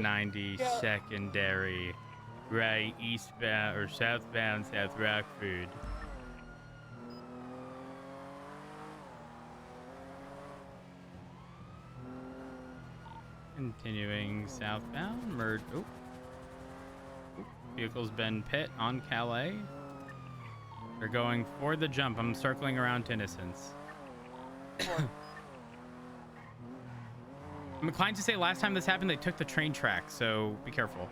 90 secondary. Right, eastbound or southbound South Rockford. Continuing southbound, oh. Vehicle's been pit on Calais. They're going for the jump. I'm circling around to Innocence. I'm inclined to say last time this happened, they took the train track, so be careful.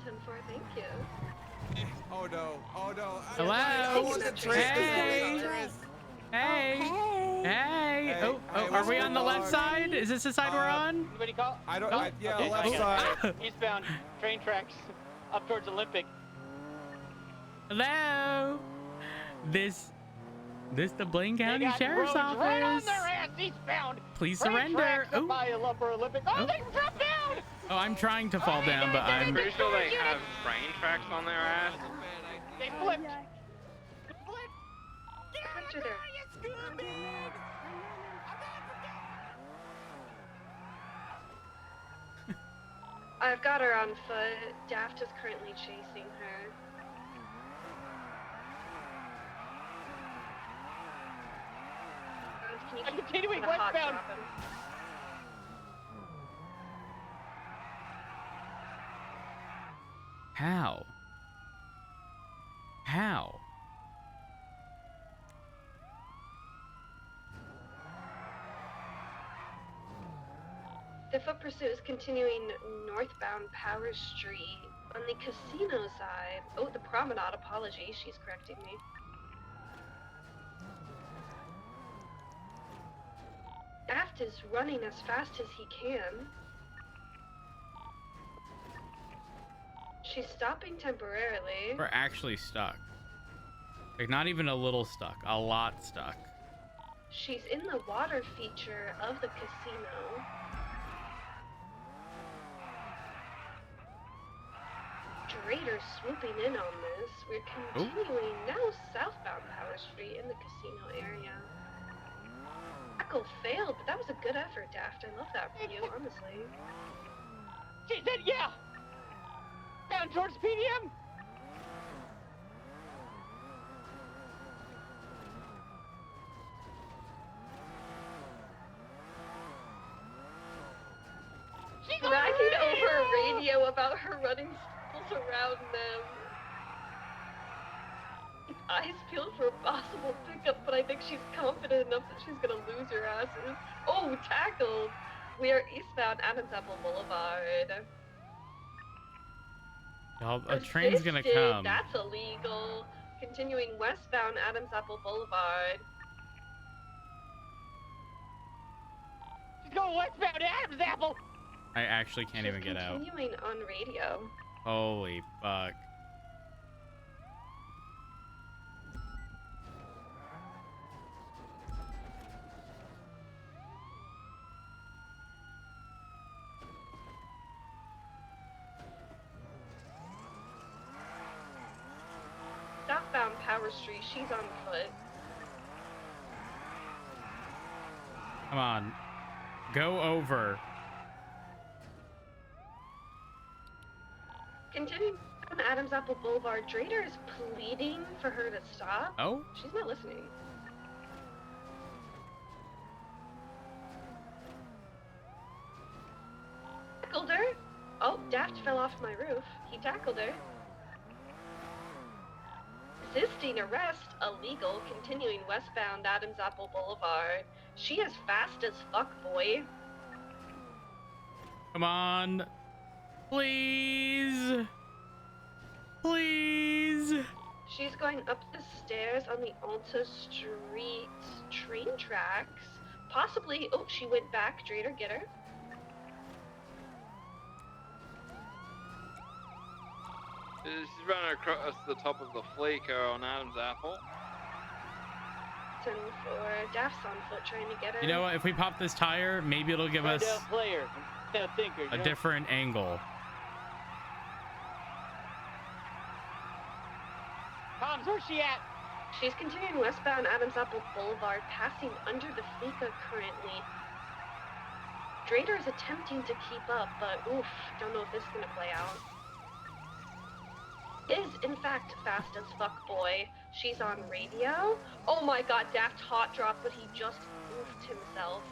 10-4, thank you. Oh no! Oh no! Hello? Hey! Hey! Hey! Oh, are we on the left side? Is this the side we're on? Anybody call? I don't. No? Yeah, Okay, left side. Eastbound train tracks up towards Olympic. Hello? This the Blaine County Sheriff's Office. Right on their ass, eastbound. Please Train surrender. tracks up by Upper Olympic. Oh, they dropped down. Oh, I'm trying to fall down, but I'm pretty sure they have train tracks on their ass. They flipped. After there. I've got her on foot. Daft is currently chasing her. Can you I'm keep continuing the hot westbound. dropping? How? How? The foot pursuit is continuing northbound Power Street on the casino side. Oh, the promenade, apologies, she's correcting me. Daft is running as fast as he can. She's stopping temporarily. We're actually stuck. Like, not even a little stuck, a lot stuck. She's in the water feature of the casino. Drader's swooping in on this. We're continuing now southbound Power Street in the casino area. Tackle failed, but that was a good effort, Daft. I love that for you, honestly. She said, yeah. Down towards PDM. Bragging over a radio about her running circles around them. Eyes peeled for a possible pickup, but I think she's confident enough that she's gonna lose her asses. Oh, tackled! We are eastbound Adams Apple Boulevard. A train's gonna Assisted, come. That's illegal. Continuing westbound Adams Apple Boulevard. She's going westbound Adams Apple. I actually can't even get out. Continuing on radio. Holy fuck. Southbound Power Street, she's on foot. Come on. Go over. Continuing on Adams Apple Boulevard, Drader is pleading for her to stop. Oh? She's not listening. Tackled her. Oh, Daft fell off my roof. He tackled her. Resisting arrest, illegal. Continuing westbound Adams Apple Boulevard. She is fast as fuck, boy. Come on. Please. Please. She's going up the stairs on the Alta Street train tracks. Possibly. Oh, she went back. Drader, get her. She's running across the top of the Fleeco on Adam's Apple. 10-4. Daft's on foot trying to get her. You know what? If we pop this tire, maybe it'll give us Player, thinker, a different angle. Tom's, where's she at? She's continuing westbound Adams Apple Boulevard, passing under the Fleeca currently. Strader is attempting to keep up, but oof, don't know if this is gonna play out. Is, in fact, fast as fuck boy. She's on radio. Oh my god, Daft hot drop, but he just oofed himself.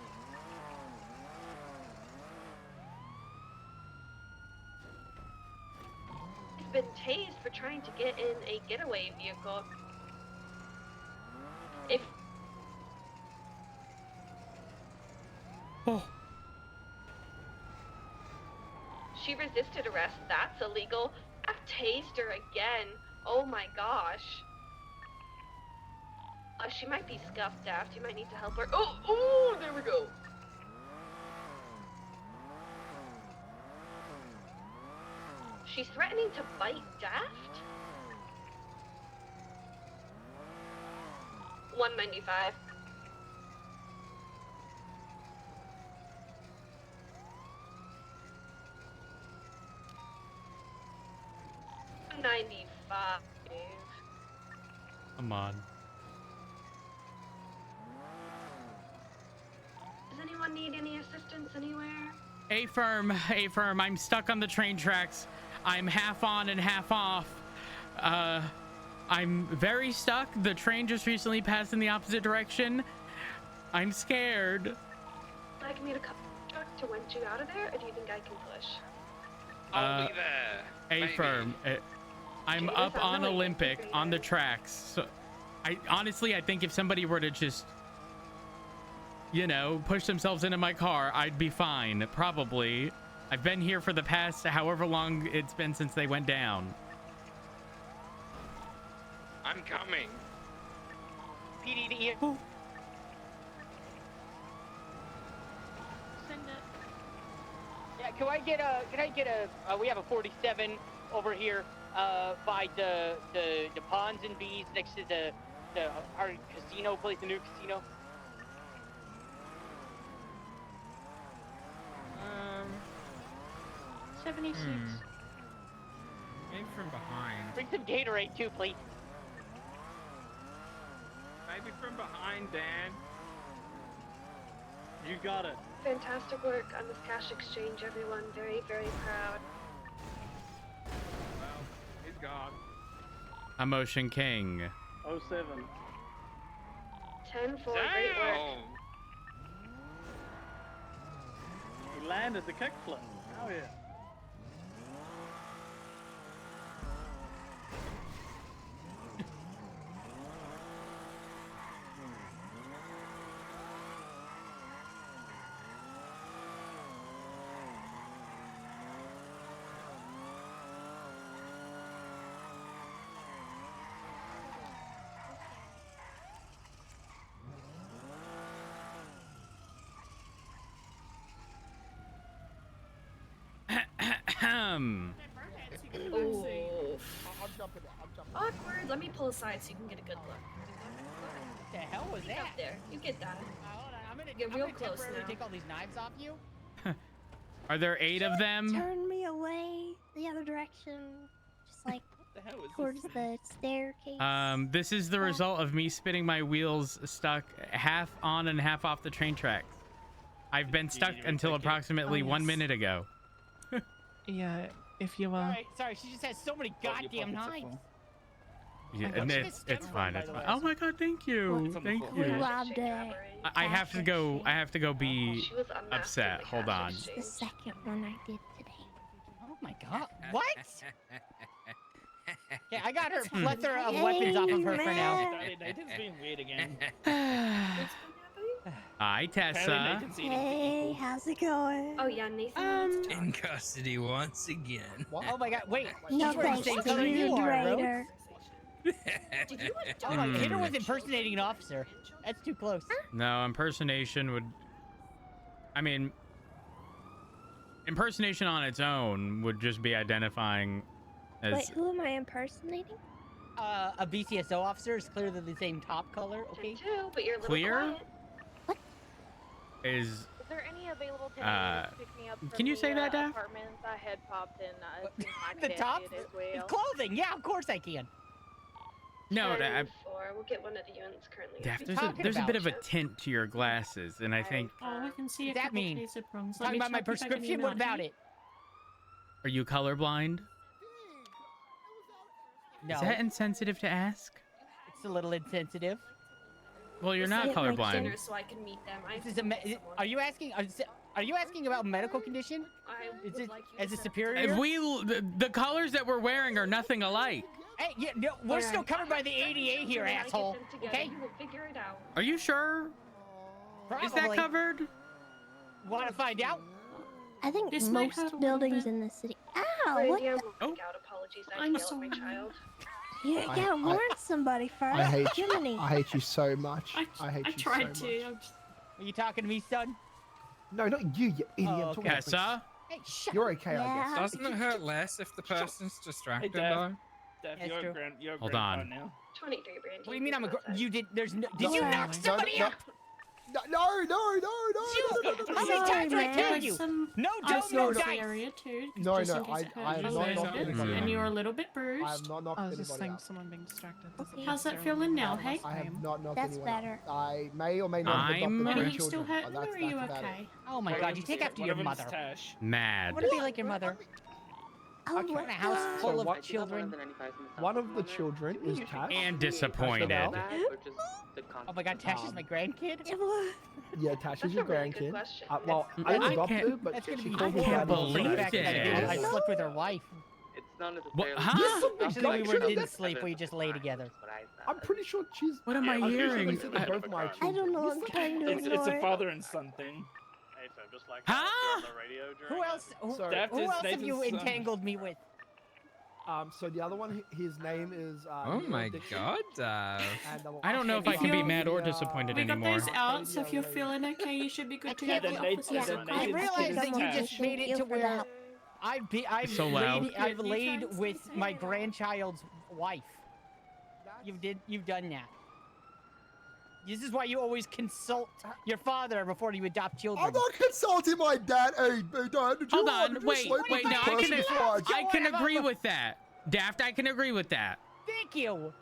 He's been tased for trying to get in a getaway vehicle. If Oh. she resisted arrest, that's illegal. I've tased her again. Oh my gosh. She might be scuffed, Daft. You might need to help her. Oh, there we go. She's threatening to bite Daft? 195. $95. Come on. Does anyone need any assistance anywhere? A-firm, I'm stuck on the train tracks. I'm half on and half off. I'm very stuck. The train just recently passed in the opposite direction. I'm scared. I can need a couple truck to winch you out of there, or do you think I can push? I'll be there. A-firm. I'm Jesus, up I'm on really Olympic angry on the here. tracks. So I think if somebody were to just, you know, push themselves into my car, I'd be fine. Probably. I've been here for the past however long it's been since they went down. I'm coming. PD to you. Oh. Send it. Yeah, can I get a, we have a 47 over here, by the Ponds and Bees next to our casino place, the new casino. 76. Maybe from behind. Bring some Gatorade too, please. Maybe from behind, Dan. You got it. Fantastic work on this cash exchange, everyone. Very, very proud. Well, he's gone. Emotion King. 07. 10-4, great work. Damn. He landed the kickflip. Oh yeah. Ooh. I'm jumping. Awkward. Let me pull aside so you can get a good look. What the hell was Get that? up there. You get that. Hold on, I'm gonna Get real close temporarily now. take all these knives off you. Are there 8 of them? Turn me away the other direction, just like What the hell is towards the staircase. This is the result of me spinning my wheels stuck half on and half off the train tracks. I've been stuck until approximately 1 minute ago. Yeah, if you Alright, sorry, she just has so many goddamn knives. Yeah, What's and this it's fine. by It's the fine. way? Oh my god, thank you. Thank We you. robbed it. I have to go. I have to go be She was unmasked upset. in the Hold cash on. exchange. The second one I did today. Oh my god, what? Yeah, I got her plethora of weapons off of her for now. Nathan's being weird again. Hi, Tessa. Hey, how's it going? Oh yeah, Nathan wants to talk. in custody once again. Oh my god, wait, No she's wearing the thanks same to color you are, bro. Raider. Did you Oh my, hit her with impersonating an officer. That's too close. No, impersonation would. I mean, impersonation on its own would just be identifying as. Wait, who am I impersonating? A BCSO officer is clearly the same top color, okay? 10-2, but you're a little Clear? quiet. Is Is there any available Uh, to pick me up from can you say that, Daph? apartments? I had popped in. The top? Clothing, yeah, of course I can. No, 10 I, 4. We'll get one of the units currently. Daft, you talking there's a bit of a about? tint to your glasses, and I think. Oh, I can see a What's that couple mean? case of prongs. Let Talking me about my check if I can prescription? email What about you. it? Are you colorblind? No, Is that insensitive to ask? it's a little insensitive. Well, you're Just not get my colorblind. dinner so I can meet them. I have This is to a. meet someone. Are you asking? Are you asking about medical condition? I Is would it like you as to a send- superior? If the colors that we're wearing are nothing alike. Hey, yeah, no, we're still covered by the ADA here, When I get asshole. them together, Okay? You will figure it out. Are you sure? Is that Probably. covered? Want to find out? I think This might most hurt a little buildings bit. in the city. Ow! What? Brandy, I'm Oh. out. Apologies. I I'm failed my sorry. child. You gotta warn somebody first. I hate you. Jiminy. I hate you so much. I hate I you tried so to. much. I'm just... Are you talking to me, son? No, not you, you idiot. Oh, I'm talking okay. about Tessa? Hey, shut You're okay, I Yeah. guess. Doesn't it hurt less if the person's distracted, Dad. though? Dad, That's you're true. you're a Hold grandpa on. now. 23, Brandy. What do you mean I'm a? Outside. You did? There's no. Did you No, knock somebody up? No. How many Sorry, times did I man. tell Like you? some No ice dope, no no in this dice. area too. No, just no, in case it I hurt have you not a knocked bit, anybody and out. you're a little bit I bruised. have not knocked I was just anybody saying out. someone being distracted. Okay. How's that feeling now? Hey, I have not knocked That's anyone better. out. I may or may not have I'm- adopted are three you still children. hurting, but or are you that's about it. okay? Oh my One of God! You them's- take after one your of them's mother. Tash. I Mad. want to be like your mother. Oh, Okay. In what a house the- full So of children. One of the children is Tash. And disappointed. Oh my God! Tash is my grandkid. Yeah, Tash is That's your a really good grandkid. question. Well, I I didn't adopt can't- her, but That's gonna she be. called me I can't daddy. believe I this. slept with her wife. It's not What? necessarily. Huh? Actually, we didn't sleep. We just lay together. I'm pretty sure she's. What am I I'm pretty sure hearing? they said they're both my I children. don't know. I'm trying to It's ignore a it. father and son thing. Huh? Who else? Who, Sorry. Daft who is else have Nathan's you son. entangled me with? So the other one, his name is. Oh Neil my Dixon, God. and I don't know if I can be mad or disappointed We got anymore. those out, so if you're feeling okay, you should be good to Yeah, get the then they- officers yeah, in then I there. they- realize that you Thank just made you it to for the where help. I've So loud. I've Can you laid try with something? my grandchild's wife. You've done that. This is why you always consult your father before you adopt children. I'm not consulting my dad. Hey, Dad, did you Hold on, did you wait, sleep wait, with no, the I person can, before I can Don't agree have a- with that. Daft, I can agree with that. Thank you.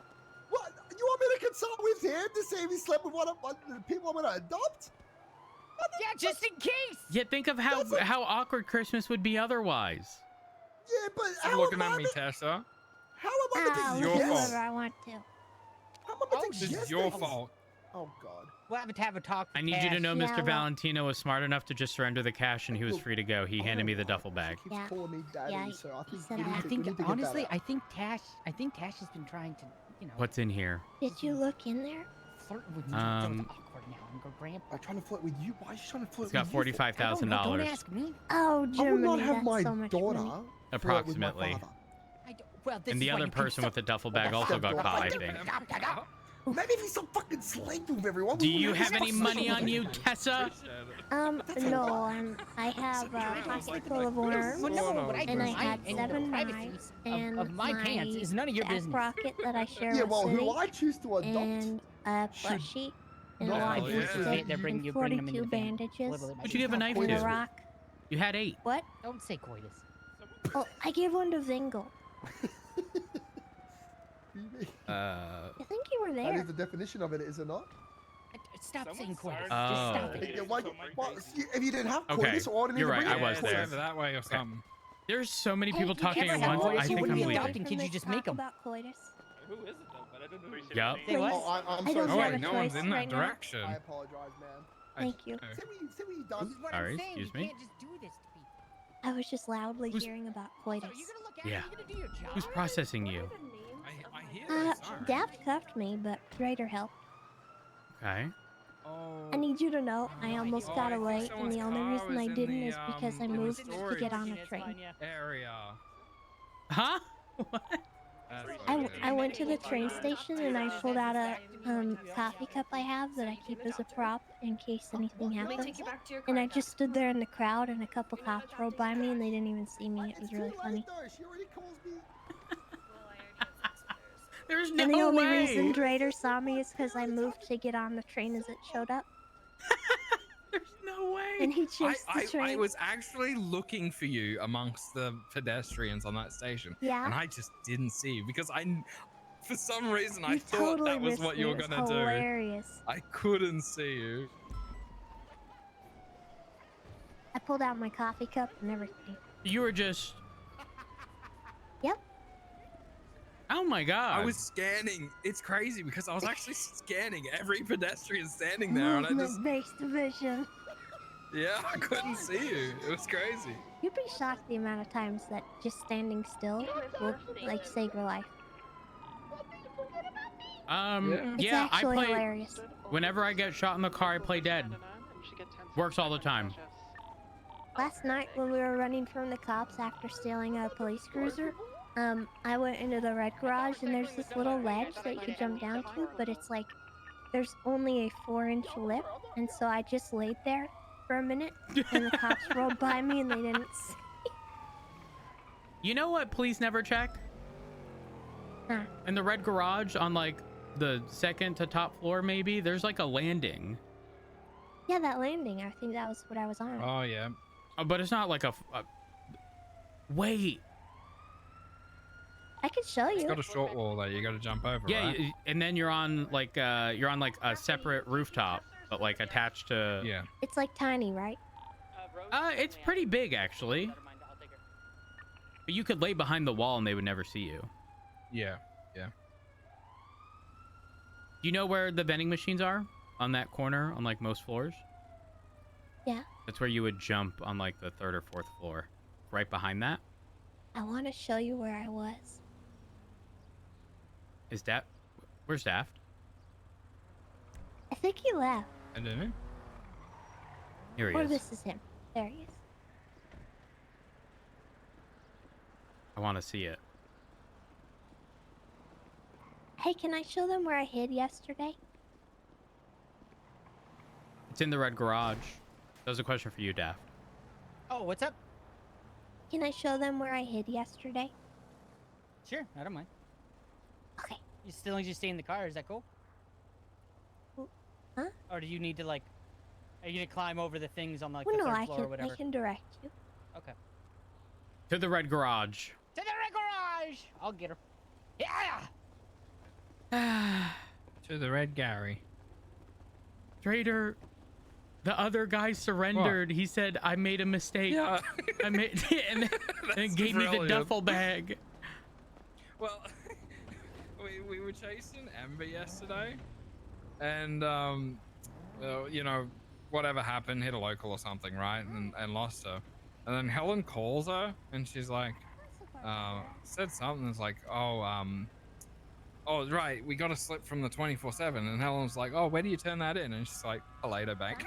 What? You want me to consult with him to see if he slept with one of the people I'm gonna adopt? Yeah, just in case. Yeah, think of how awkward Christmas would be otherwise. Yeah, but Stop how looking am at I me, meant- Tessa. How am I meant I'll to your do guess? fault. whatever I want to. How am I meant to This guess is your things? fault. Oh God. We'll have to have a talk. I with need you to Cash. know Yeah, Mr. well- Valentino was smart enough to just surrender the cash and he was free to go. He handed me the duffel bag. She keeps Yeah. calling me daddy, Yeah, so I think said we I- need I to- we think need to get that honestly, out. I think Tash has been trying to, What's in here? Did you look in there? flirt with me. Um, It's awkward now. I'm going, Grandpa. I'm trying to flirt with you. Why are you trying to flirt It's got with you for? I don't know. Don't $45,000 ask me. Oh, I would Germany, not have that's my so much daughter money. flirt with my Approximately. father. Well, this And is the why other you person with the duffel bag Well, also got that's caught, I different. think. Maybe if he stopped fucking sleeping with everyone. Do we you wouldn't have any stop money sleeping on with you, everyone. Tessa? No, I have a pocket full of worms, Well, no, but I and I do. had and 7 the privacy knives, of and my pants is none of your back business. rocket that I share Yeah, with well, City, who I choose to adopt. and a should plushie, and a not walking have yeah. issues. stick, They're bringing and you bring them in 42 the van. bandages, Literally, my What'd you give a knife and a to? rock. You had 8. What? Don't say coitus. Oh, I gave one to Zingle. Uh, I think you were That is there. the definition of it, is it not? Stop saying coitus. Oh. Just stop it. Yeah, why, if you didn't have Okay, coitus, or didn't you're even right, bring I it, was It's there. over that way or something. there's so many people Hey, talking you at can't once. have I coitus, you think wouldn't I'm be leaving. adopting. Can you just make 'em? About coitus. Who is it though? But I don't know. Yup. Say what? Oh, I'm I sorry. don't Oh have wait, a no one's choice in that right now. direction. I apologize, man. Thank you. Oh. See what you This done? is what Sorry, I'm saying. excuse You me? can't just do this to people. I was just loudly Who's- hearing about So coitus. are you gonna look at Yeah. it? Are you gonna do your job? Who's processing What you? are the names I of hear my this. Sorry. Daft cuffed me, but Raider helped. Okay. Oh. I need you to know I almost Oh, got I think away, and someone's the only car reason was I in didn't the, is because I in the moved to storage get on a It's train. fine, yeah. area. Huh? What? That's what I, it is. I went to the train station and I pulled out a coffee cup I have that I keep as a prop in case anything Let me happens. take you back to your car. And I just stood there in the crowd and a couple cops rode by me and they didn't even see me. It was really funny. She already calls me. There's And the no only way. reason Raider saw me is because I moved to get on the train as it showed up. There's no way. And he chased the I train. was actually looking for you amongst the pedestrians on that station. Yeah. And I just didn't see you because For some reason, I You thought totally that was missed what me. you were It was gonna do. hilarious. I couldn't see you. I pulled out my coffee cup and everything. You were just. Yep. Oh my god. I was scanning. It's crazy because I was actually scanning every pedestrian standing there, and I just, Movement-based vision. yeah, I couldn't see you. It was crazy. You'd be shocked the amount of times that just standing still will like save your life. It's Yeah, I actually play. hilarious. Whenever I get shot in the car, I play dead. Works all the time. Last night when we were running from the cops after stealing a police cruiser, I went into the red garage and there's this little ledge that you can jump down to, but it's like there's only a 4-inch lip, and so I just laid there for a minute and the cops rolled by me and they didn't see. You know what police never check? Huh. In the red garage on like the second to top floor, maybe there's like a landing. Yeah, that landing. I think that was what I was on. Oh yeah. Oh, but it's not like a wait. I could show It's you. got a short wall that you got to jump over. Yeah, right? and then you're on like a separate rooftop, but like attached to. Yeah. It's like tiny, right? It's pretty big actually. But you could lay behind the wall and they would never see you. Yeah. Yeah. Do you know where the vending machines are? On that corner on like most floors? Yeah. That's where you would jump on like the 3rd or 4th floor. Right behind that. I want to show you where I was. Is Daft? Where's Daft? I think he left. I don't know. Here he Or is. this is him. There he is. I want to see it. Hey, can I show them where I hid yesterday? It's in the red garage. That was a question for you, Daft. Oh, what's up? Can I show them where I hid yesterday? Sure, I don't mind. Okay. You still need to stay in the car. Is that cool? Huh? Or do you need to like? Are you gonna climb over the things on like Well, the no, 3rd I floor or can whatever? direct you. Okay. To the red garage. To the red garage. I'll get her. Yeah. To the red Gary. Trader, the other guy surrendered. He said, I made a mistake. Yeah. I made and then gave me the brilliant. duffel bag. Well, we were chasing Amber yesterday, and you know, whatever happened, hit a local or something, right? And lost her. And then Helen calls her, and she's like, said something. It's like, oh, right, we got a slip from the 24/7, and Helen's like, oh, where do you turn that in? And she's like, a later bank.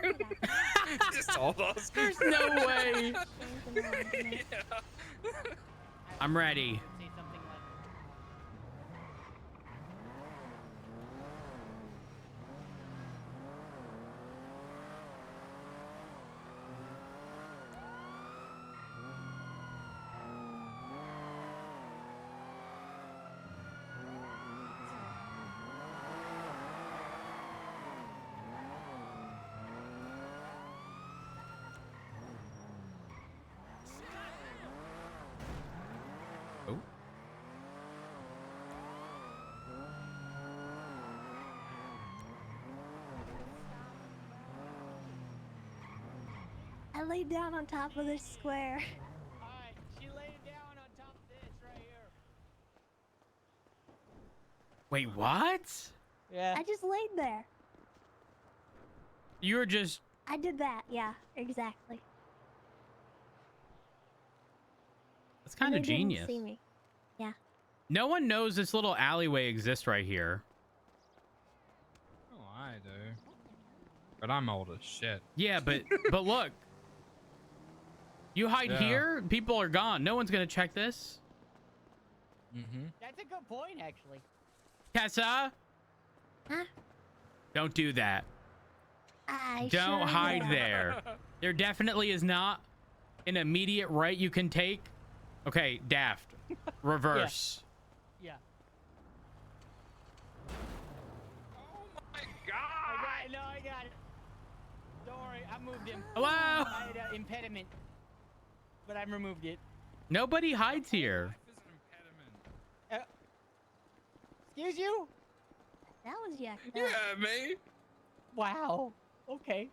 Just told us. There's no way. Yeah. I'm ready. Say something like. Oh. I laid down on top of this square. Alright, she laid down on top of this right here. Wait, what? Yeah. I just laid there. You were just. I did that. Yeah, exactly. That's kind And of they didn't genius. see me. Yeah. No one knows this little alleyway exists right here. Oh, I do. But I'm old as shit. Yeah, but look. You hide Yeah. here, people are gone. No one's gonna check this. Mm-hmm. That's a good point, actually. Tessa, Huh? don't do that. I Don't sure hide will. there. There definitely is not an immediate right you can take. Okay, Daft. Reverse. Yeah. Oh my I got it. Don't worry, I moved him. Hello? I had an impediment, but I removed it. Nobody hides here. Life is an impediment. Excuse you? That was yucked up. Yeah, me. Wow. Okay.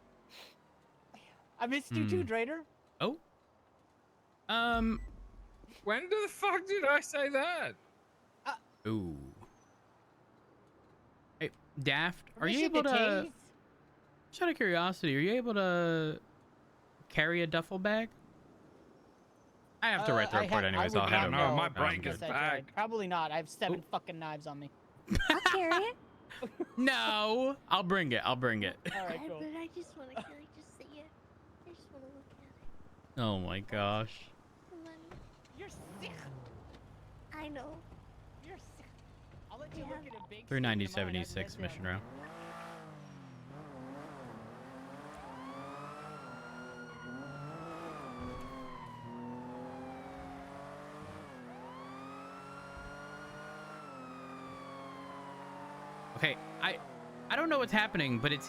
I missed you too, Drader. Oh. When the fuck did I say that? Ooh. Hey, Daft, are you Permission able to? tase? Just out of curiosity, are you able to carry a duffel bag? I have to write the report anyways. I'll head over. No, my I'm brain good. goes back. Probably not. I have 7 fucking knives on me. I'll carry it. No, I'll bring it. I'll bring it. All right, cool. But I just want to just see it. I just want to look at it. Oh my gosh. Come on. You're sick. I know. You're sick. I'll let you look at a big 390.76 mission route. Okay, I don't know what's happening, but if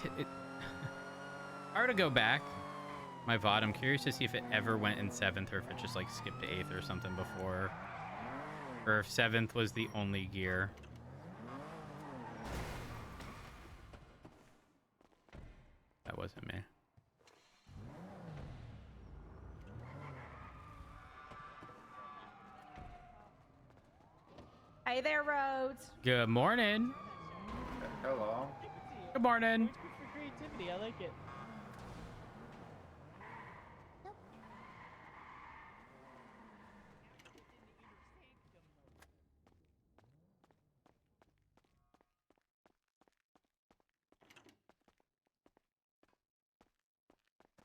I were to go back my VOD, I'm curious to see if it ever went in 7th or if it just like skipped to 8th or something before, or if 7th was the only gear. That wasn't me. Hey there, Rhodes. Good morning. Hello. Good morning. It's good for creativity. I like it.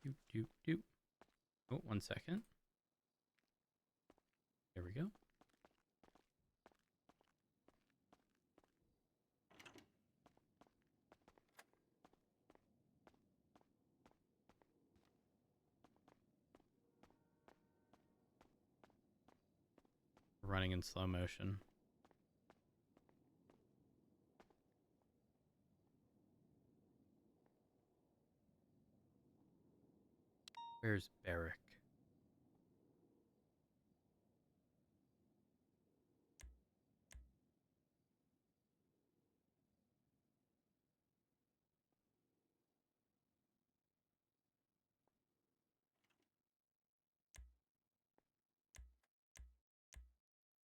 Doop, doop, doop. Oh, 1 second. There we go. Running in slow motion. Where's Barrick?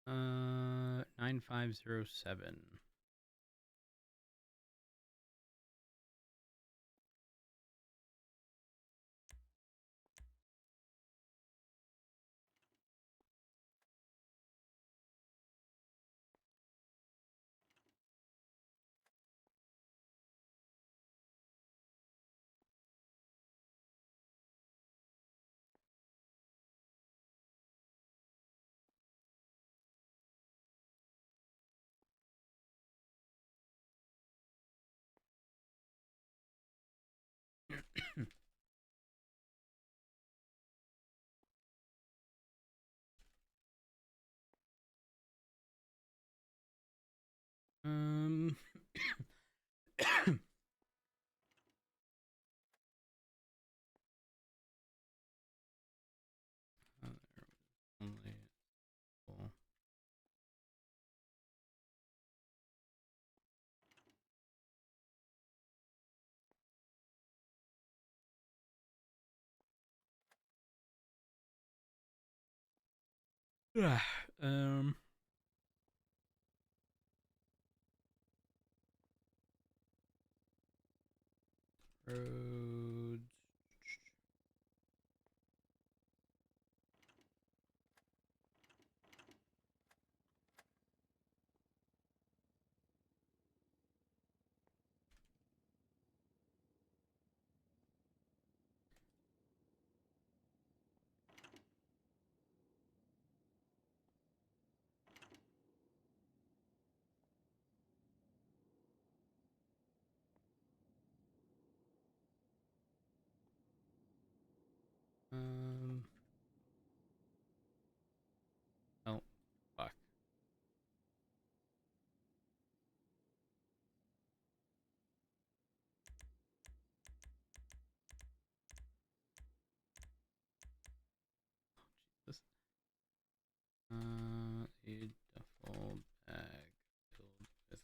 Uh, 9507. Um, only full. um, roads. Um, oh, fuck. This, a duffel bag filled with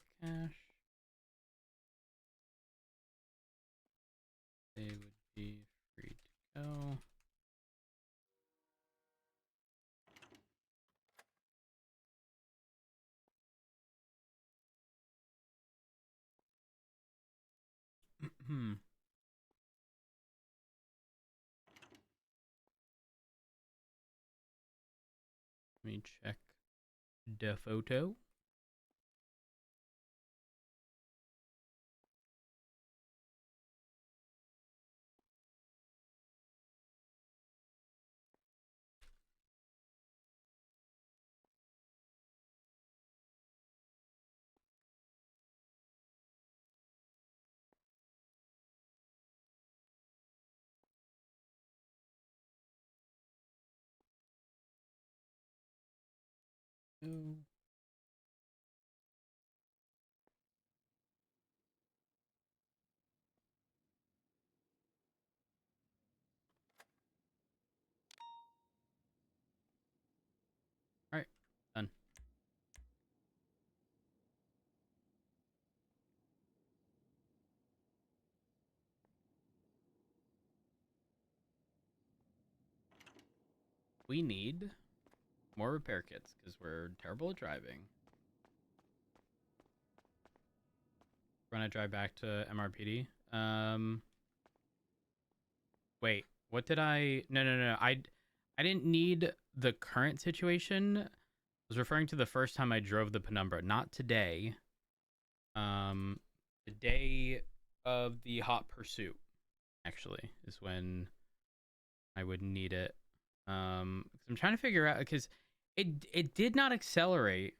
Let me check the photo. Oh. All right, done. We need more repair kits because we're terrible at driving. When I drive back to MRPD. Wait, what did I? No. I didn't need the current situation. I was referring to the first time I drove the Penumbra, not today. The day of the hot pursuit, actually, is when I would need it. I'm trying to figure out because it did not accelerate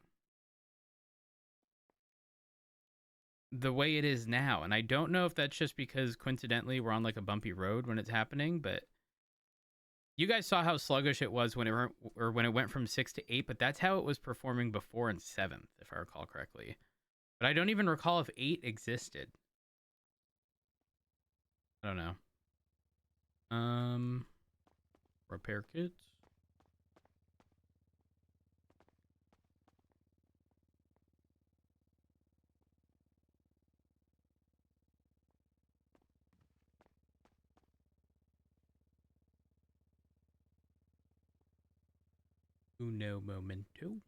the way it is now, and I don't know if that's just because coincidentally we're on like a bumpy road when it's happening, but you guys saw how sluggish it was when it went from 6 to 8, but that's how it was performing before in 7th, if I recall correctly. But I don't even recall if 8 existed. I don't know. Repair kits. Uno momento.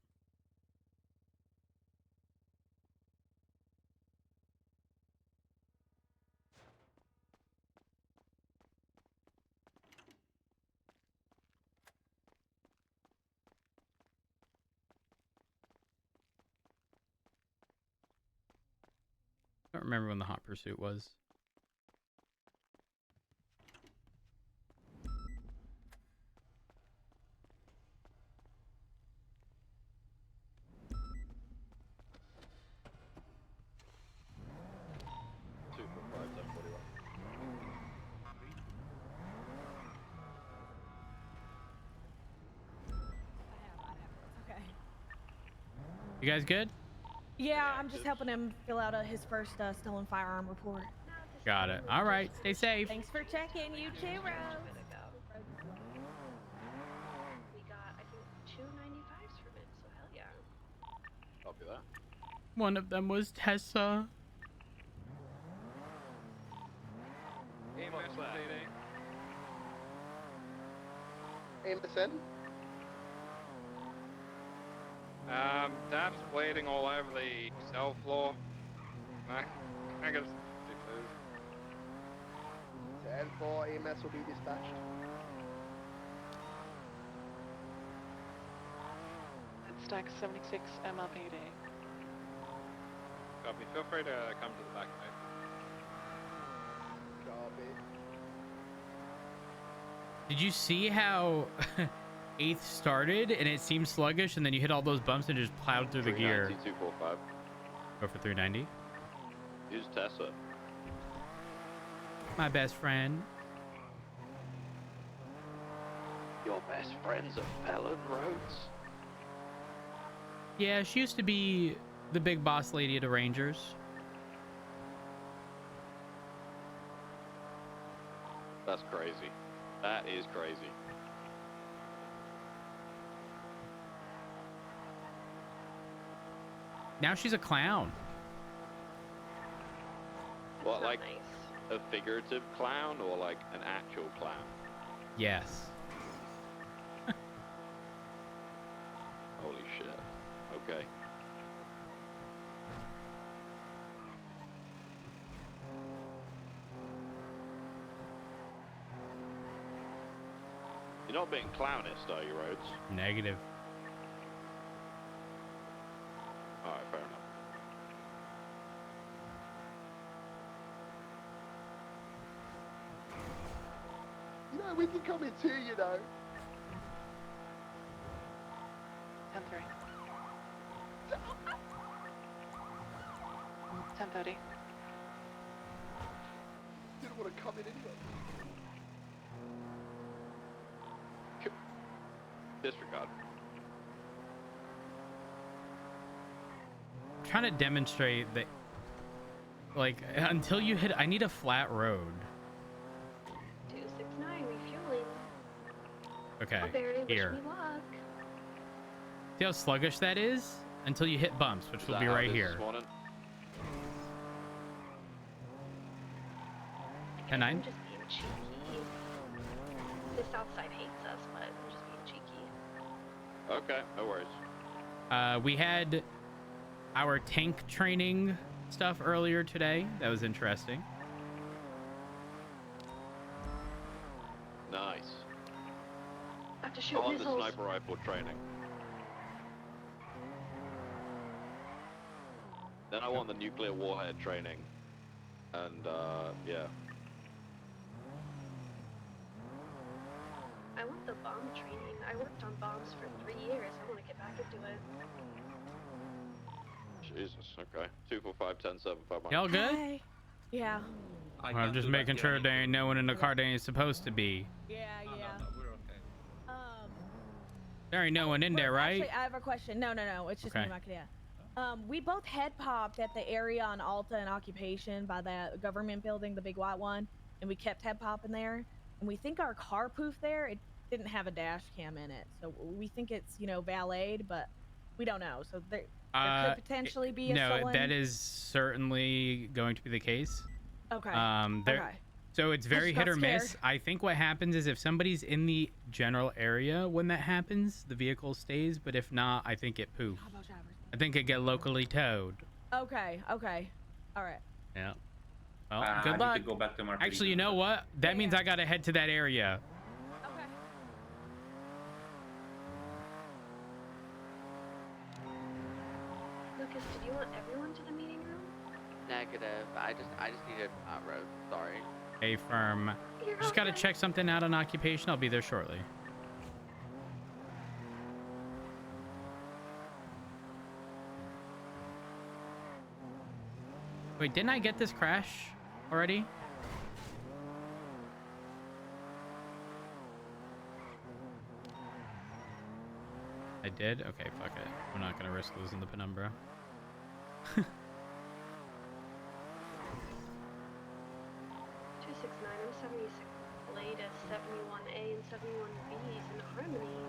I don't remember when the hot pursuit was. Okay. You guys good? Yeah, I'm just helping him fill out his first stolen firearm report. Got it. All right, stay safe. Thanks for checking. You too, Rose. We got, I think, 2 95s from it, so hell yeah. Copy that. One of them was Tessa. Anderson? Dab's bleeding all over the cell floor. I guess. 10-4 EMS will be dispatched. Stack 76 MLPD. Copy. Feel free to come to the back, mate. Copy. Did you see how 8th started and it seemed sluggish, and then you hit all those bumps and just plowed through the gear? 245. Go for 390. Use Tessa. My best friend. Your best friends are Fallon Rhodes. Yeah, she used to be the big boss lady at the Rangers. That's crazy. That is crazy. Now she's a clown. What, like Nice. a figurative clown or like an actual clown? Yes. Holy shit. Okay. not being clownist, are you, Rhodes? Negative. Alright, fair enough. You know, we can come in too, you know. 10:30. 10:30. Didn't want to come in anyway. Disregard. I'm trying to demonstrate that, like, until you hit, I need a flat road. 269 refueling. Okay, Oh, Barry, here. wish me luck. See how sluggish that is? Until you hit bumps, which will be right here. 10-9. I'm just being cheeky. The south side hates us, but I'm just being cheeky. Okay, no worries. We had our tank training stuff earlier today. That was interesting. Nice. I have to I shoot want the missiles. sniper rifle training. Then I want the nuclear warhead training. And, yeah. I want the bomb training. I worked on bombs for 3 years. I want to get back into it. Jesus, okay. 2, 4, 5, 10, 7, 5. Y'all good? Hi. Yeah. I'm just making sure there ain't no one in the car that ain't supposed to be. Yeah, yeah. We're okay. There ain't no one in there, right? Actually, I have a question. No, it's just Okay. me, Makadia. We both head popped at the area on Alta and Occupation by that government building, the big white one, and we kept head popping there. And we think our car poof there, it didn't have a dash cam in it, so we think it's valeted, but we don't know. So there could potentially be a stolen... that is certainly going to be the case. Okay. Okay. So it's very hit or miss. I think what happens is if somebody's in the general area when that happens, the vehicle stays. But if not, I think it poofs. I think it get locally towed. Okay. All right. Yeah. Well, good luck. Go back to Actually, you know what? That means I gotta head to that area. Okay. Lucas, did you want everyone to the meeting room? Negative. I just needed road. Sorry. A firm. Just gotta check something out on Occupation. I'll be there shortly. Wait, didn't I get this crash already? I did? Okay, fuck it. We're not gonna risk losing the penumbra. 269, I'm 76 late at 71A and 71B's in Harmony.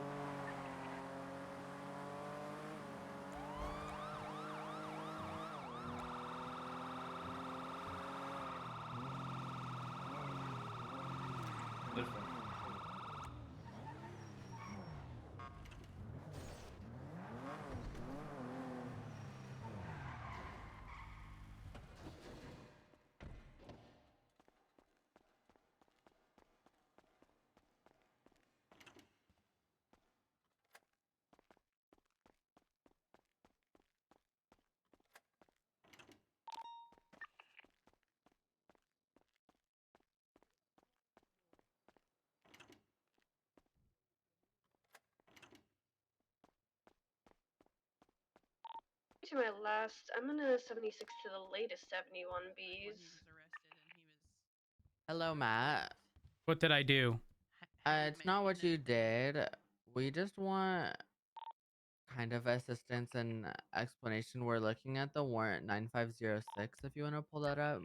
To my last, I'm gonna 76 to the latest 71B's. Hello, Matt. What did I do? It's not what you did. We just want kind of assistance and explanation. We're looking at the warrant 9506. If you want to pull that up.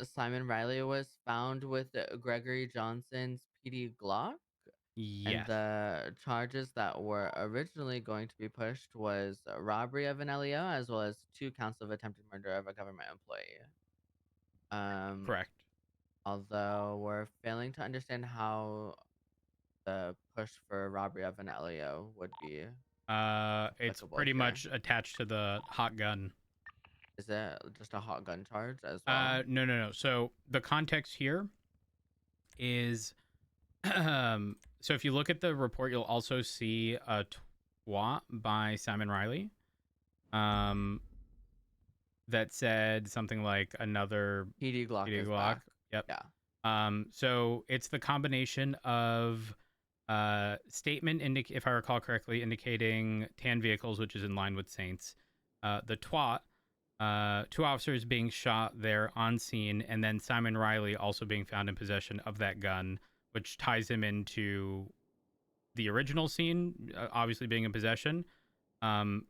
Simon Riley was found with Gregory Johnson's PD Glock. Yes. And the charges that were originally going to be pushed was robbery of an LEO as well as 2 counts of attempted murder of a government employee. Correct. Although we're failing to understand how the push for robbery of an LEO would be. It's pretty much attached to the hot gun. Is it just a hot gun charge as well? No. So the context here is So if you look at the report, you'll also see a twat by Simon Riley. That said something like another PD Glock PD is Glock. back. Yep. Yeah. So it's the combination of statement, if I recall correctly, indicating tan vehicles, which is in line with Saints. The twat, 2 officers being shot there on scene, and then Simon Riley also being found in possession of that gun, which ties him into the original scene, obviously being in possession. And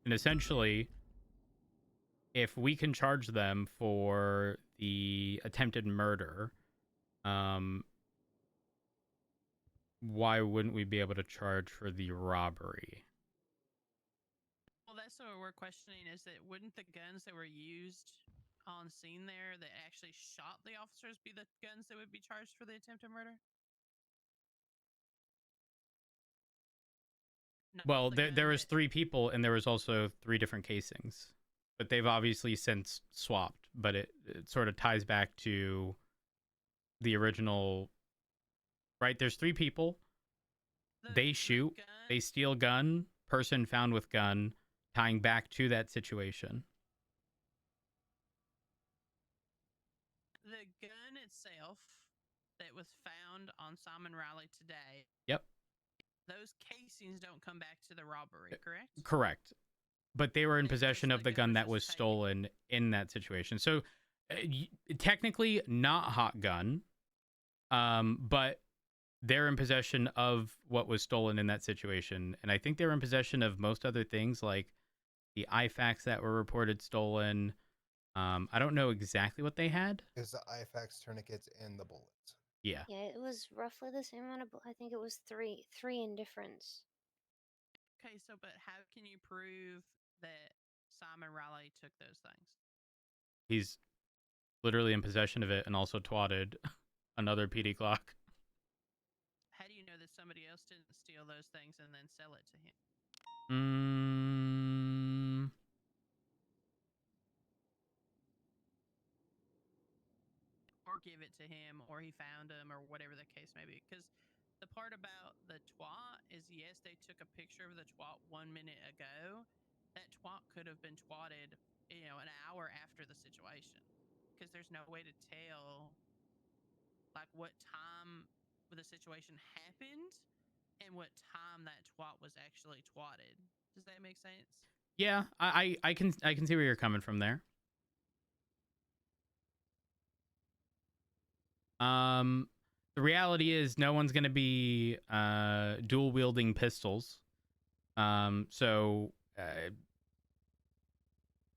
essentially, if we can charge them for the attempted murder, why wouldn't we be able to charge for the robbery? Well, that's what we're questioning, is that wouldn't the guns that were used on scene there that actually shot the officers be the guns that would be charged for the attempted murder? Well, there was 3 people, and there was also 3 different casings, but they've obviously since swapped. But it sort of ties back to the original, right? There's 3 people. They shoot, they steal gun, person found with gun, tying back to that situation. The gun itself that was found on Simon Riley today. Yep. Those casings don't come back to the robbery, correct? Correct. But they were in possession of the gun that was stolen in that situation. So technically not hot gun, but they're in possession of what was stolen in that situation. And I think they were in possession of most other things, like the IFACs that were reported stolen. I don't know exactly what they had. Is the IFAX tourniquets and the bullets. Yeah. Yeah, it was roughly the same amount of. I think it was three in difference. Okay, so but how can you prove that Simon Riley took those things? He's literally in possession of it and also twatted another PD Glock. How do you know that somebody else didn't steal those things and then sell it to him? Or give it to him, or he found him, or whatever the case may be. Because the part about the twat is, yes, they took a picture of the twat 1 minute ago. That twat could have been twatted, an hour after the situation. Because there's no way to tell, like, what time the situation happened and what time that twat was actually twatted. Does that make sense? Yeah, I can see where you're coming from there. The reality is no one's going to be dual wielding pistols. So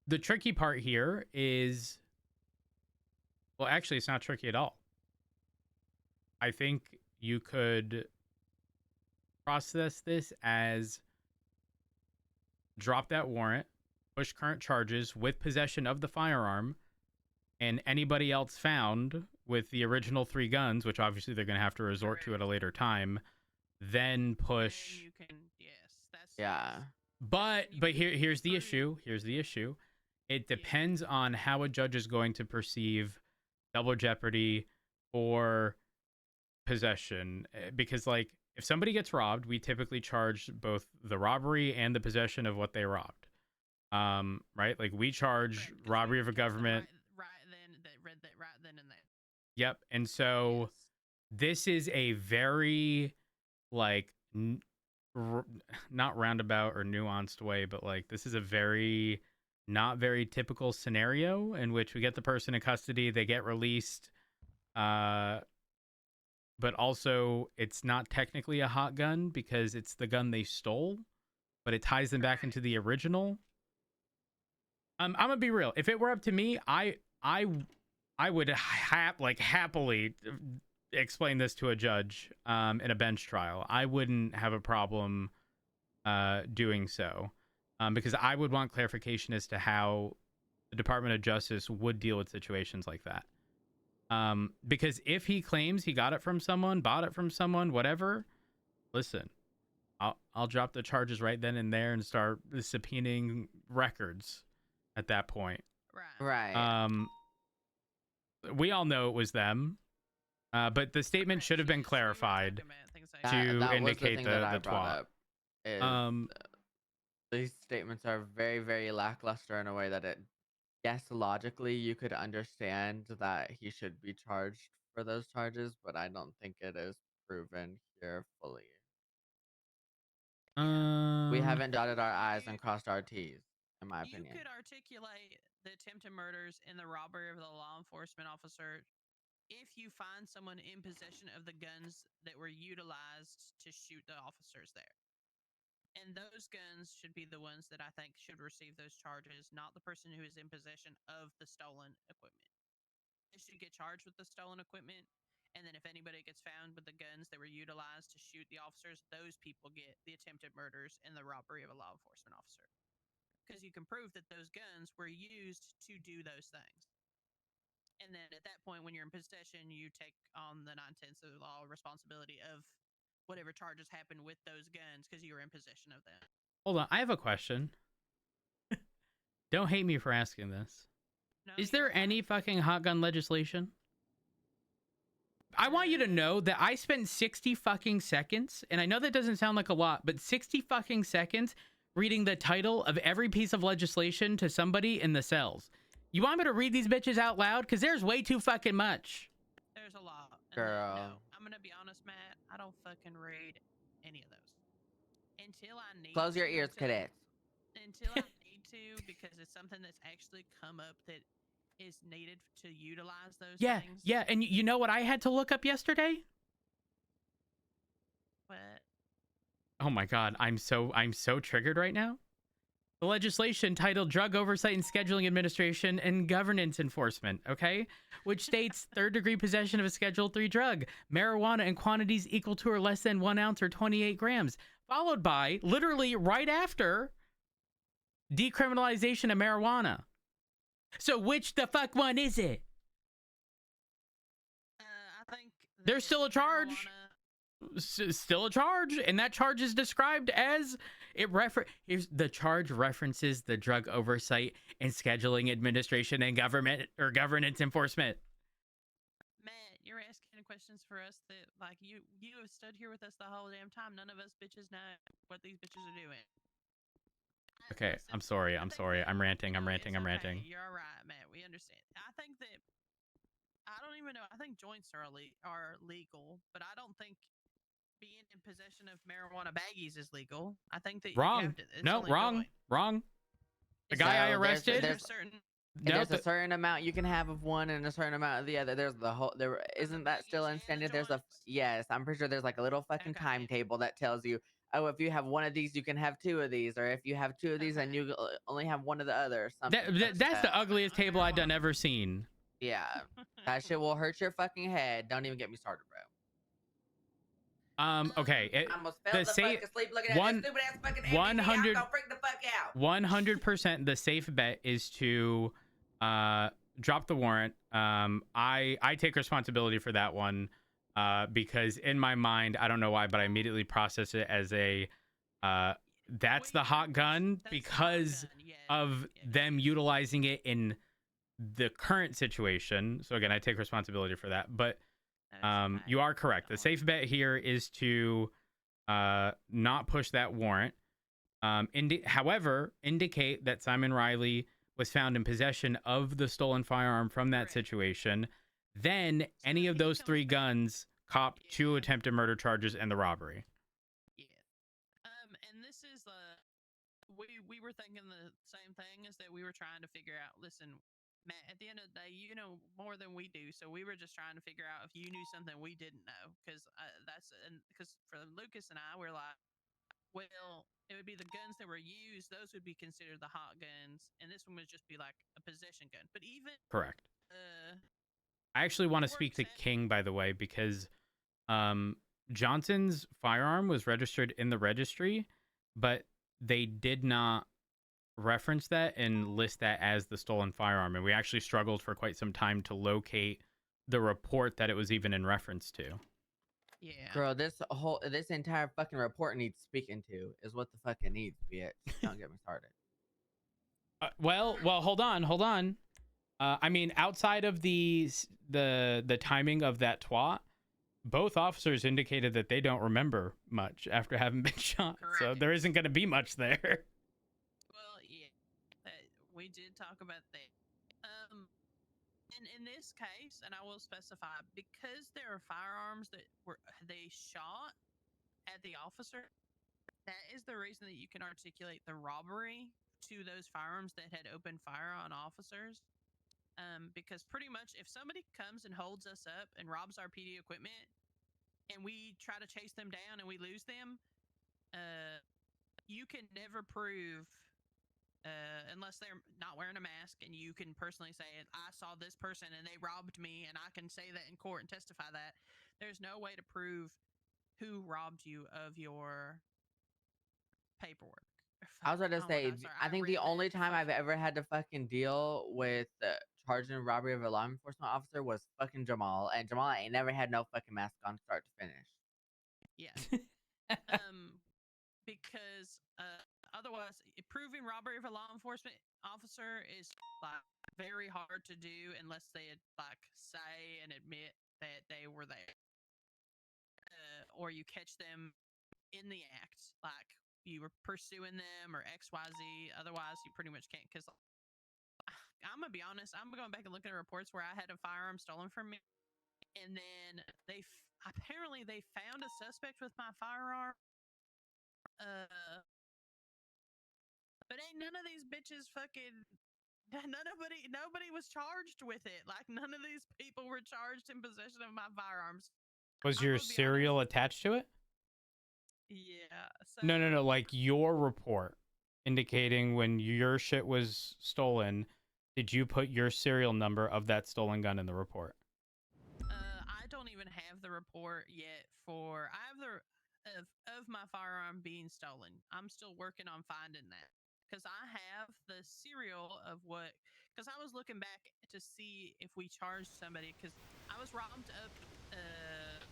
the tricky part here is, well, actually, it's not tricky at all. I think you could process this as drop that warrant, push current charges with possession of the firearm, and anybody else found with the original 3 guns, which obviously they're going to have to resort to at a later time, then push. You can, yes, that's Yeah. But here's the issue. Here's the issue. It depends on how a judge is going to perceive double jeopardy or possession. Because, like, if somebody gets robbed, we typically charge both the robbery and the possession of what they robbed. Right? Like, we charge robbery of a government. Right then and there. Yep. And so this is a very, like, not roundabout or nuanced way, but, like, this is a very not very typical scenario in which we get the person in custody, they get released, but also it's not technically a hot gun because it's the gun they stole, but it ties them back into the original. I'm gonna be real. If it were up to me, I would happily explain this to a judge in a bench trial. I wouldn't have a problem doing so, because I would want clarification as to how the Department of Justice would deal with situations like that. Because if he claims he got it from someone, bought it from someone, whatever, listen, I'll drop the charges right then and there and start subpoenaing records at that point. Right. We all know it was them. But the statement should have been clarified to That was the indicate thing that I the brought twat. up. Is these statements are very, very lackluster in a way that yes, logically you could understand that he should be charged for those charges, but I don't think it is proven here fully. We haven't dotted our I's and crossed our T's, in my opinion. You could articulate the attempted murders and the robbery of the law enforcement officer if you find someone in possession of the guns that were utilized to shoot the officers there. And those guns should be the ones that I think should receive those charges, not the person who is in possession of the stolen equipment. They should get charged with the stolen equipment. And then if anybody gets found with the guns that were utilized to shoot the officers, those people get the attempted murders and the robbery of a law enforcement officer. Because you can prove that those guns were used to do those things. And then at that point, when you're in possession, you take on the 9/10 of the law responsibility of whatever charges happened with those guns because you were in possession of them. Hold on, I have a question. Don't hate me for asking this. Is there any fucking hot gun legislation? I want you to know that I spent 60 fucking seconds, and I know that doesn't sound like a lot, but 60 fucking seconds reading the title of every piece of legislation to somebody in the cells. You want me to read these bitches out loud? Because there's way too fucking much. There's a lot. Girl. No, I'm going to be honest, Matt. I don't fucking read any of those. Until I need Close your ears, cadets. Until I need to, because it's something that's actually come up that is needed to utilize those things. Yeah, and you know what I had to look up yesterday? What? Oh my god, I'm so triggered right now. The legislation titled Drug Oversight and Scheduling Administration and Governance Enforcement, okay? Which states third-degree possession of a Schedule III drug, marijuana in quantities equal to or less than 1 ounce or 28 grams, followed by, literally right after, decriminalization of marijuana. So which the fuck one is it? I think there's still a charge. Still a charge, and that charge is described as here's the charge references the Drug Oversight and Scheduling Administration and Governance Enforcement. Matt, you're asking questions for us that like you have stood here with us the whole damn time. None of us bitches know what these bitches are doing. Okay, I'm sorry. I'm ranting. You're all right, Matt. We understand. I think that I don't even know. I think joints are legal, but I don't think being in possession of marijuana baggies is legal. I think that wrong. You have to, it's No, only wrong. joint. Wrong. The guy I arrested. There's a certain amount you can have of one and a certain amount of the other. There's the whole. There isn't that still in standard. There's a yes. I'm pretty sure there's like a little fucking timetable that tells you, oh, if you have one of these, you can have 2 of these, or if you have 2 of these, and you only have 1 of the other. Or something. That's the ugliest table I've done ever seen. Yeah, that shit will hurt your fucking head. Don't even get me started, bro. Okay. I almost fell the fuck asleep looking at this stupid ass fucking 100. I'm gonna freak the fuck out. 100%. The safe bet is to drop the warrant. I take responsibility for that one because in my mind, I don't know why, but I immediately process it as a that's the hot gun because of them utilizing it in the current situation. So again, I take responsibility for that, but you are correct. The safe bet here is to not push that warrant. However, indicate that Simon Riley was found in possession of the stolen firearm from that situation. Then any of those 3 guns cop 2 attempted murder charges and the robbery. Yeah. And this is we were thinking the same thing, is that we were trying to figure out, listen, Matt, at the end of the day, you know more than we do, so we were just trying to figure out if you knew something we didn't know, because for Lucas and I, we're like, well, it would be the guns that were used; those would be considered the hot guns, and this one would just be like a possession gun. But even correct. I actually want to speak to King, by the way, because Johnson's firearm was registered in the registry, but they did not reference that and list that as the stolen firearm, and we actually struggled for quite some time to locate the report that it was even in reference to. Yeah, girl, this entire fucking report needs speaking to is what the fuck it needs, bitch. Don't get me started. Well, hold on. I mean, outside of the timing of that twat, both officers indicated that they don't remember much after having been shot. Correct. So there isn't going to be much there. Well, yeah, we did talk about that. And in this case, and I will specify, because there are firearms that they shot at the officer, that is the reason that you can articulate the robbery to those firearms that had opened fire on officers. Because pretty much if somebody comes and holds us up and robs our PD equipment and we try to chase them down and we lose them, you can never prove, unless they're not wearing a mask, and you can personally say, I saw this person and they robbed me, and I can say that in court and testify that. There's no way to prove who robbed you of your paperwork. I was about to Oh my say, God, sorry, I think the read only that. time I've ever had to fucking deal with charging a robbery of a law enforcement officer was fucking Jamal, and Jamal ain't never had no fucking mask on start to finish. Yeah. Because otherwise, proving robbery of a law enforcement officer is like very hard to do unless they like say and admit that they were there, or you catch them in the act, like you were pursuing them or XYZ. Otherwise, you pretty much can't. Because I'm gonna be honest, I'm going back and looking at reports where I had a firearm stolen from me, and then apparently they found a suspect with my firearm. But ain't none of these bitches fucking. Nobody was charged with it. Like, none of these people were charged in possession of my firearms. Was your serial attached to it? Yeah. So, No. Like your report indicating when your shit was stolen, did you put your serial number of that stolen gun in the report? I don't even have the report yet for. I have the of my firearm being stolen. I'm still working on finding that. Because I have the serial of what, because I was looking back to see if we charged somebody, because I was robbed up at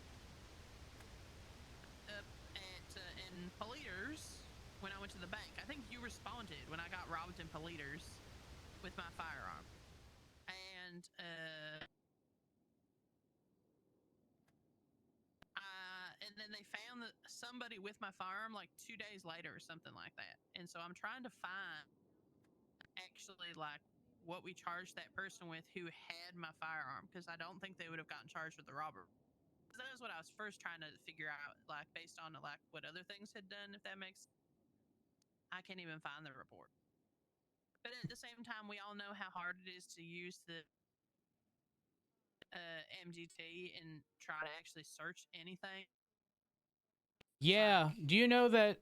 in Politers when I went to the bank. I think you responded when I got robbed in Politers with my firearm, and then they found somebody with my firearm like 2 days later or something like that, and so I'm trying to find actually like what we charged that person with who had my firearm, because I don't think they would have gotten charged with the robbery. That is what I was first trying to figure out, like based on like what other things had done. If that makes, I can't even find the report. But at the same time, we all know how hard it is to use the MGT and try to actually search anything. Yeah. Do you know that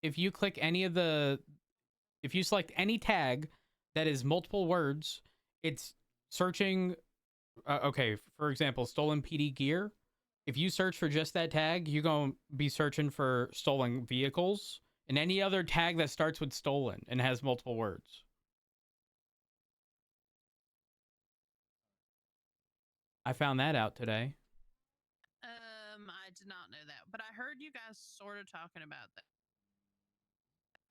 if you click if you select any tag that is multiple words, it's searching. Okay, for example, stolen PD gear. If you search for just that tag, you're going to be searching for stolen vehicles and any other tag that starts with stolen and has multiple words. I found that out today. I did not know that, but I heard you guys sort of talking about that.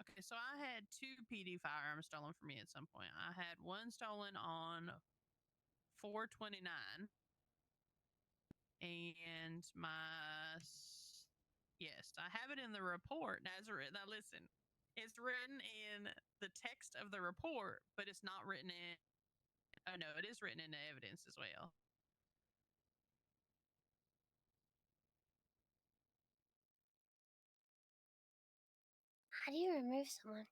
Okay, so I had 2 PD firearms stolen from me at some point. I had one stolen on 4/29, and yes, I have it in the report. Now listen, it's written in the text of the report, but it's not written in. Oh no, it is written in the evidence as well. How do you remove someone?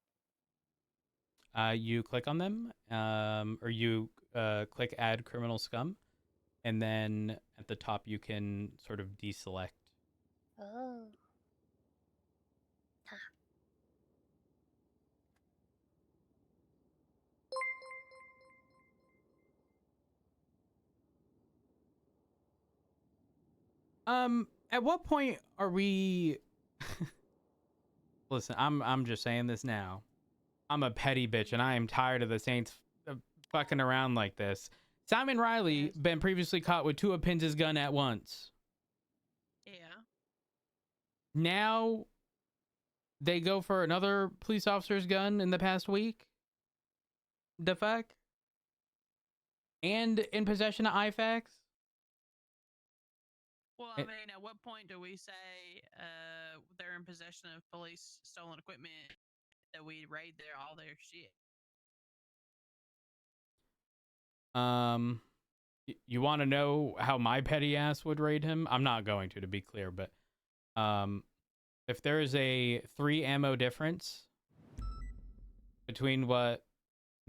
You click on them, or you click add criminal scum, and then at the top you can sort of deselect. Oh. At what point are we? Listen, I'm just saying this now. I'm a petty bitch, and I am tired of the Saints fucking around like this. Simon Riley been previously caught with 2 of Pins' gun at once. Yeah. Now they go for another police officer's gun in the past week. The fuck? and in possession of IFAX. Well, I mean, at what point do we say they're in possession of police stolen equipment that we raid all their shit? You want to know how my petty ass would rate him? I'm not going to be clear, but if there is a 3 ammo difference between what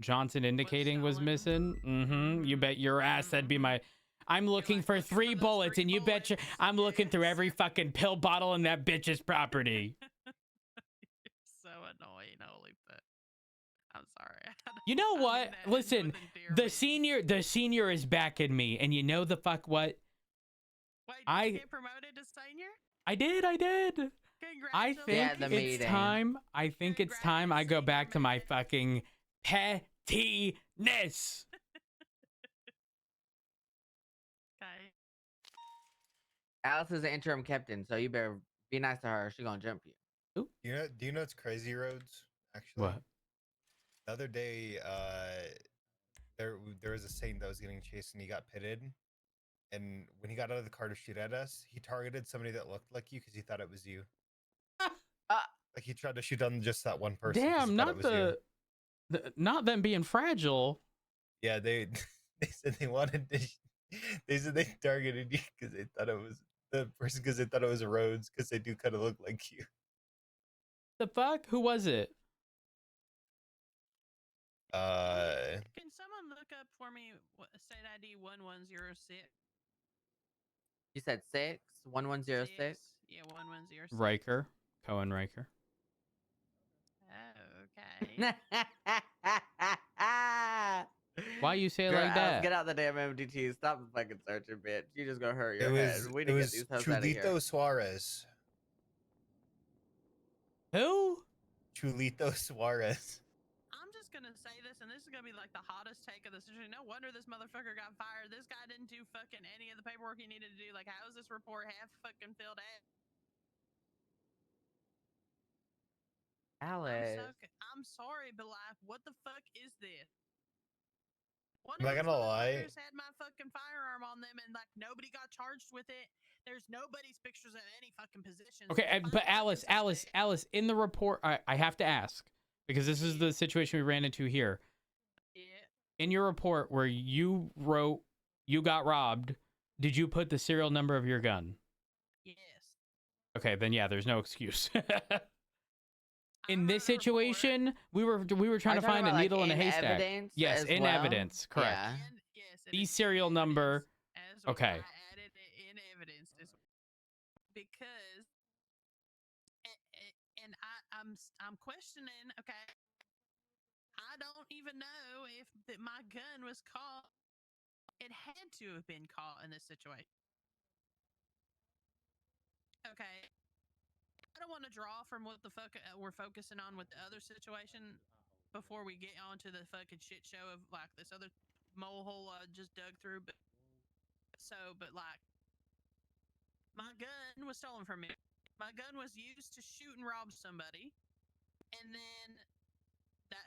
Johnson indicating was missing, you bet your ass that'd be my. I'm looking for 3 bullets, and you betcha I'm looking through every fucking pill bottle in that bitch's property. So annoying, holy fuck. I'm sorry. You know what? Listen, the senior is backing me, and you know the fuck what? Wait, did you get promoted to senior? I did. I think it's time. I think it's time I go back to my fucking pettiness. Okay. Alice is the interim captain, so you better be nice to her. She gonna jump you. Do you know it's crazy roads? Actually, What? The other day, there was a Saint that was getting chased and he got pitted. And when he got out of the car to shoot at us, he targeted somebody that looked like you because he thought it was you. Like he tried to shoot on just that one person. Damn, not not them being fragile. Yeah, they said they wanted to. They said they targeted you because they thought it was the person because they thought it was Rhodes because they do kind of look like you. The fuck? Who was it? Can someone look up for me state ID 1106? You said 1106. Yeah, 1106. Riker, Cohen Riker. Oh, okay. Why you say it Girl, like Alice, that? get out the damn MDT. Stop fucking searching, bitch. You just gonna hurt your It head. was We need to get these hoes out of here. Chulito Suarez. Who? Chulito Suarez. I'm just gonna say this, and this is gonna be like the hottest take of the situation. No wonder this motherfucker got fired. This guy didn't do fucking any of the paperwork he needed to do. Like, how is this report half fucking filled out? Alice. I'm sorry, but like, what the fuck is this? One I'm not of these gonna lie. motherfuckers had my fucking firearm on them, and like nobody got charged with it. There's nobody's pictures of any fucking positions. Okay, but Alice, in the report, I have to ask because this is the situation we ran into here. Yeah. In your report where you wrote you got robbed, did you put the serial number of your gun? Yes. Okay, then yeah, there's no excuse. In this situation, we were trying to find a needle in a haystack. Yes, in evidence, correct. Yeah. The serial number. Okay. I added it in evidence because, and I'm questioning. Okay, I don't even know if my gun was caught. It had to have been caught in this situation. Okay. I don't want to draw from what the fuck we're focusing on with the other situation before we get onto the fucking shit show of like this other mole hole I just dug through. But like, my gun was stolen from me. My gun was used to shoot and rob somebody, and then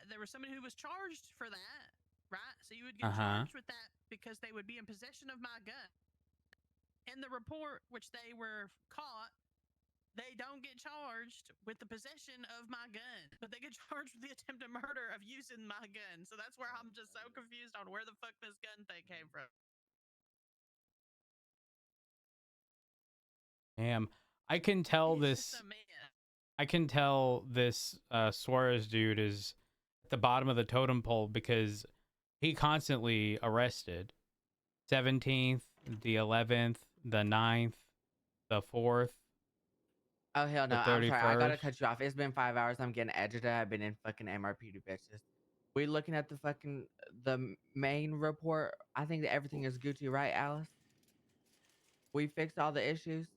there was somebody who was charged for that, right? So you would get charged with that because they would be in possession of my gun. In the report, which they were caught, they don't get charged with the possession of my gun, but they get charged with the attempted murder of using my gun. So that's where I'm just so confused on where the fuck this gun thing came from. Damn, I can tell this Suarez dude is at the bottom of the totem pole because he constantly arrested. 17th, the 11th, the 9th, the 4th. Oh hell no! The I'm sorry. I gotta 31st. cut you off. It's been 5 hours. I'm getting agitated. I've been in fucking MRP bitches. We looking at the main report. I think that everything is Gucci, right, Alice? We fixed all the issues.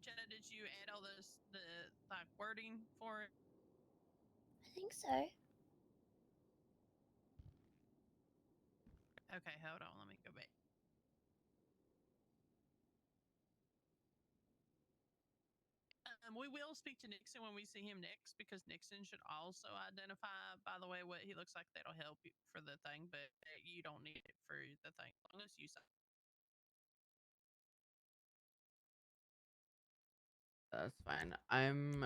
Jenna, did you add all the like wording for it? I think so. Okay, hold on. Let me go back. We will speak to Nixon when we see him next because Nixon should also identify, by the way, what he looks like. That'll help you for the thing, but you don't need it for the thing as long as you say. That's fine. I'm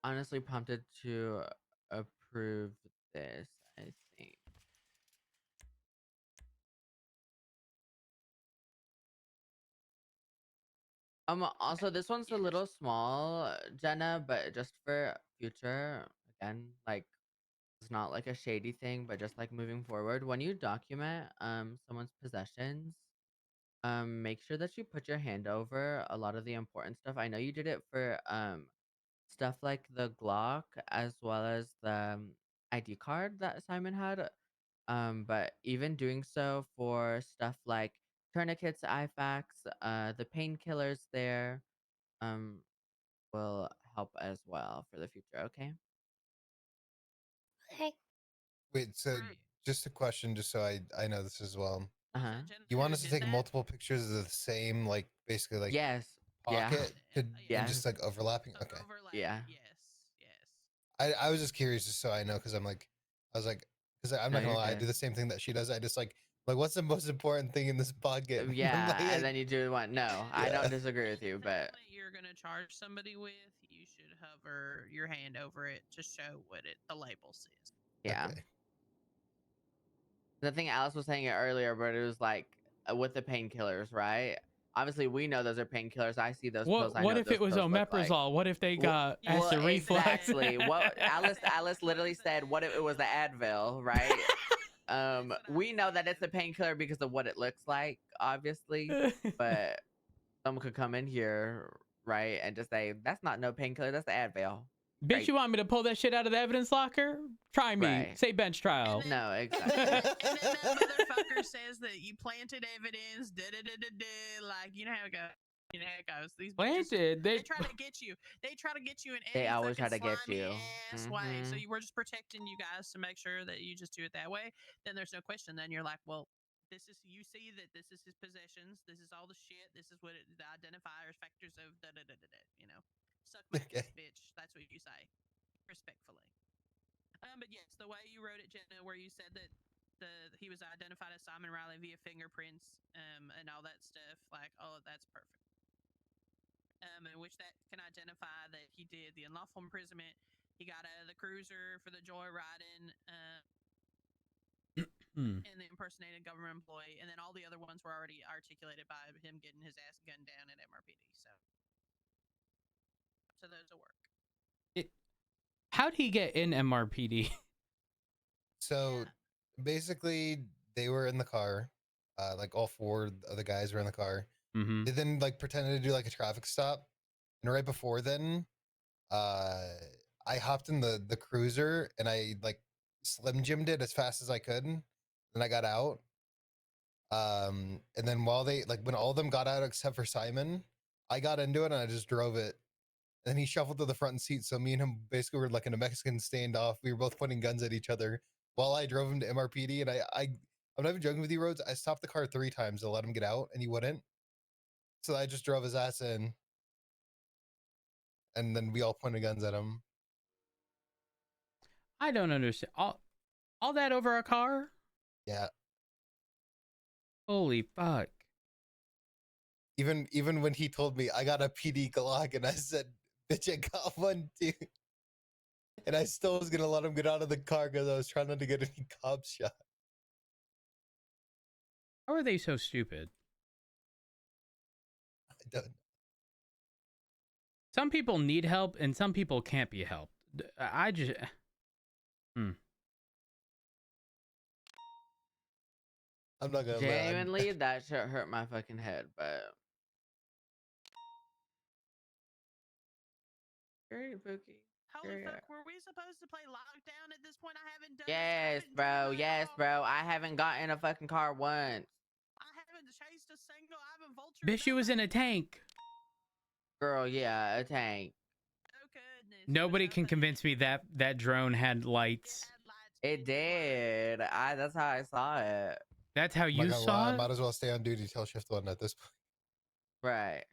honestly prompted to approve this, I think. Also, this one's a little small, Jenna, but just for future, again, like, it's not like a shady thing, but just like moving forward, when you document someone's possessions, make sure that you put your hand over a lot of the important stuff. I know you did it for stuff like the Glock as well as the ID card that Simon had. But even doing so for stuff like tourniquets, IFACs, the painkillers there, um, will help as well for the future. Okay. Hey. Wait, so just a question, just so I know this as well. Uh-huh. You want us to take multiple pictures of the same, like basically like Yes. pocket, and Yes. just like overlapping? Okay. Yeah. I was just curious, just so I know, because I was like, because I'm No, not gonna you're lie, I do good. the same thing that she does. I just like what's the most important thing in this pocket? I'm Yeah, like, and then you do one. No, I don't disagree with you, but You're gonna charge somebody with, you should hover your hand over it to show what the label says. yeah. The thing Alice was saying it earlier, but it was like with the painkillers, right? Obviously, we know those are painkillers. I see those pills. I know What what if those it was pills look like. omeprazole? What if they got Well, acid reflux? exactly. What Alice literally said. What if it was the Advil, right? We know that it's a painkiller because of what it looks like, obviously. But someone could come in here, right, and just say that's not no painkiller. That's the Advil. Bitch, Right? you want me to pull that shit out of the evidence locker? Try me. Right. Say bench trial. No, exactly. And then that motherfucker says that you planted evidence, like, you know how it goes. You know how it goes. These bitches, Planted. they try to get you. They try to get you in They any always try fucking to get slimy you. ass way. So Mhm. we're just protecting you guys to make sure that you just do it that way. Then there's no question. Then you're like, well, this is, you see that this is his possessions. This is all the shit. This is what the identifiers, factors of you know, suck my dick, bitch. That's what you say, respectfully. But yes, the way you wrote it, Jenna, where you said that he was identified as Simon Riley via fingerprints, and all that stuff, like, oh, that's perfect. In which that can identify that he did the unlawful imprisonment. He got out of the cruiser for the joyriding, and the impersonated government employee, and then all the other ones were already articulated by him getting his ass gunned down at MRPD. So those will work. How'd he get in MRPD? So basically, they were in the car, like all four of the guys were in the car. Mm-hmm. They then like pretended to do like a traffic stop, and right before then, I hopped in the cruiser and I like slim jimmed it as fast as I could, and I got out. And then while they like when all of them got out except for Simon, I got into it and I just drove it. And he shuffled to the front seat, so me and him basically were like in a Mexican standoff. We were both pointing guns at each other while I drove him to MRPD. And I'm not even joking with you, Rhodes. I stopped the car 3 times to let him get out, and he wouldn't. So I just drove his ass in, and then we all pointed guns at him. I don't understand. All that over a car? Yeah. Holy fuck. Even when he told me I got a PD Glock, and I said, "Bitch, I got one too," and I still was gonna let him get out of the car because I was trying not to get any cops shot. How are they so stupid? I don't. Some people need help, and some people can't be helped. I just. I'm not gonna lie. Genuinely, that shit hurt my fucking head, but. Great, Bookie. Holy fuck, were we supposed to play lockdown at this point? I haven't done Yes, bro. Yes, bro. I haven't gotten a fucking car once. I haven't chased a single. I haven't vultured. Bitch, you was in a tank. Girl, yeah, a tank. Oh goodness. Nobody can convince me that that drone had lights. It did. That's how I saw it. That's how I'm you not gonna saw lie, I it? might as well stay on duty till shift 1 at this point. Right.